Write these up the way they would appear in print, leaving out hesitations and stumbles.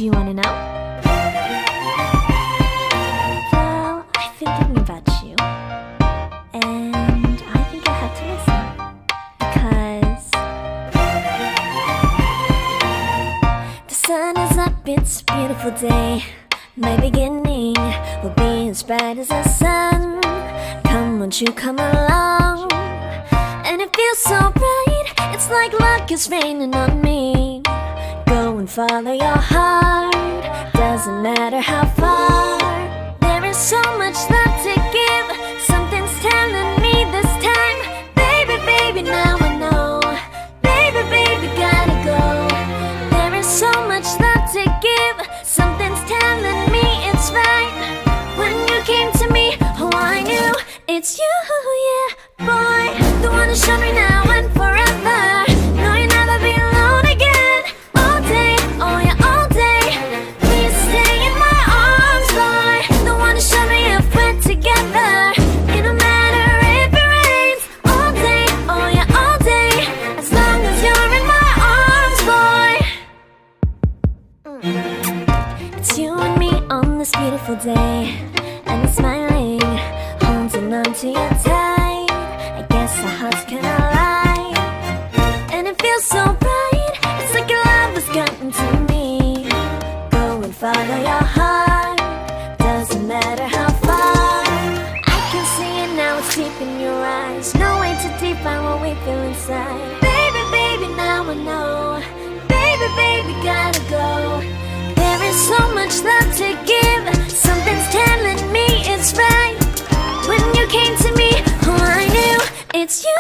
Do you wanna know? Well, I've been thinking about you, and I think I have to listen, because the sun is up, it's a beautiful day. My beginning will be as bright as the sun. Come, won't you come along? And it feels so bright, it's like luck is raining on me. Go and follow your heart, doesn't matter how far. There is so much love to give, something's telling me this time. Baby, baby, now I know. Baby, baby, gotta go. There is so much love to give, something's telling me it's right. When you came to me, oh I knew it's you, yeah, boy. The one who showed me now and forever. No, you'll never be alone again. All day, oh yeah, all day. Please stay in my arms, boy. The one who showed me if we're together. It don't matter if it rains. All day, oh yeah, all day. As long as you're in my arms, boy. It's you and me on this beautiful day, and it's smiling, holding on to you tight. I guess our hearts cannot lie, and it feels so bright. It's like your love has gotten to me. Go and follow your heart, doesn't matter how far. I can see it now, it's deep in your eyes. No way to define what we feel inside. Baby, baby, now I know. Baby, baby, gotta go. There is so much love to give, something's telling me it's right. When you came to me, oh I knew it's you,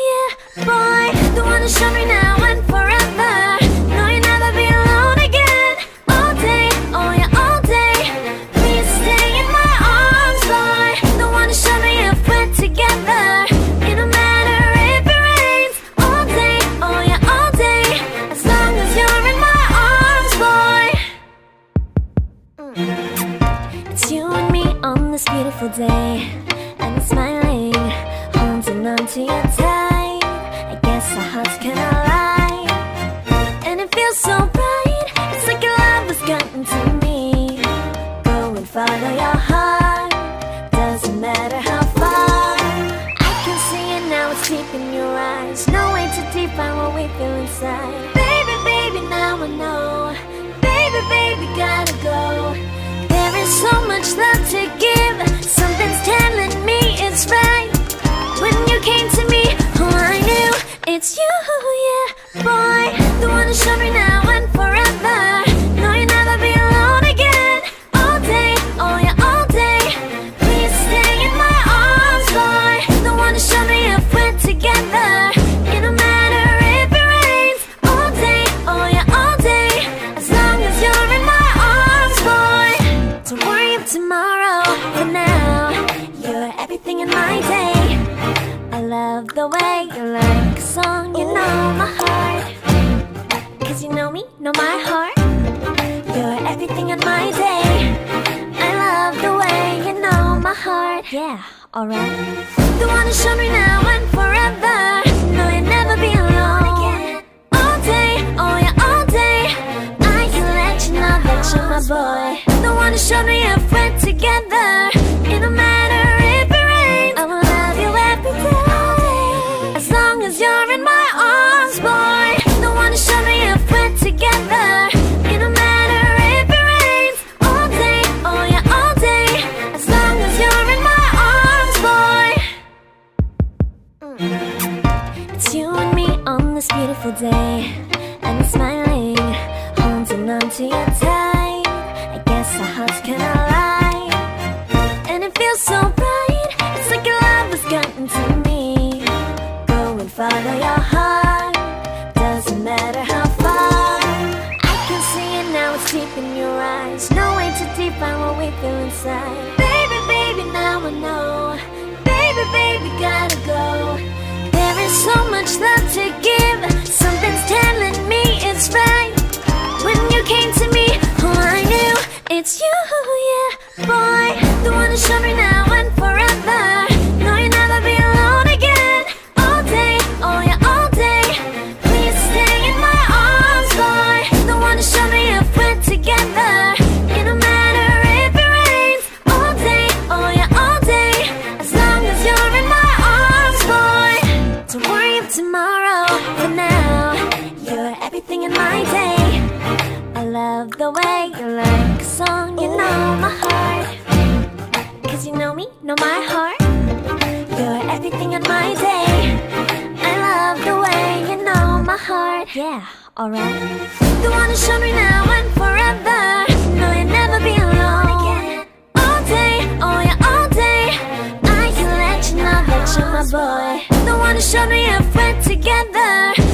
yeah, boy. The one who showed me now and forever. No, you'll never be alone again. All day, oh yeah, all day. Please stay in my arms, boy. The one who showed me if we're together. It don't matter if it rains. All day, oh yeah, all day. As long as you're in my arms, boy. It's you and me on this beautiful day, and it's smiling, holding on to you tight. I guess our hearts cannot lie, and it feels so bright. It's like your love has gotten to me. Go and follow your heart, doesn't matter how far. I can see it now, it's deep in your eyes. No way to define what we feel inside. Baby, baby, now I know. Baby, baby, gotta go. There is so much love to give, something's telling me it's right. When you came to me, oh I knew it's you, yeah, boy. The one who showed me now and forever. No, you'll never be alone again. All day, oh yeah, all day. Please stay in my arms, boy. The one who showed me if we're together. It don't matter if it rains. All day, oh yeah, all day. As long as you're in my arms, boy. Don't worry of tomorrow, for now you're everything in my day. I love the way you like a song, you know my heart. Cause you know me, know my heart. You're everything in my day. I love the way you know my heart. Yeah, alright. The one who showed me now and forever. No, you'll never be alone again. All day, oh yeah, all day. I can let you know that you're my boy. The one who showed me if we're together. It don't matter if it rains. I will love you every day. As long as you're in my arms, boy. The one who showed me if we're together. It don't matter if it rains. All day, oh yeah, all day. As long as you're in my arms, boy. It's you and me on this beautiful day, and it's smiling, holding on to you tight. I guess our hearts cannot lie, and it feels so bright. It's like your love has gotten to me. Go and follow your heart, doesn't matter how far. I can see it now, it's deep in your eyes. No way to define what we feel inside. Baby, baby, now I know. Baby, baby, gotta go. There is so much love to give, something's telling me it's right. When you came to me, oh I knew it's you, yeah, boy. The one who showed me now and forever. No, you'll never be alone again. All day, oh yeah, all day. Please stay in my arms, boy. The one who showed me if we're together. the way you like a song, you know my heart. Cause you know me, know my heart. You're everything in my day. I love the way you know my heart. Yeah, alright. The one who showed me now and forever. No, you'll never be alone. All day, oh yeah, all day. I can let you know that you're my boy. The one who showed me if we're together.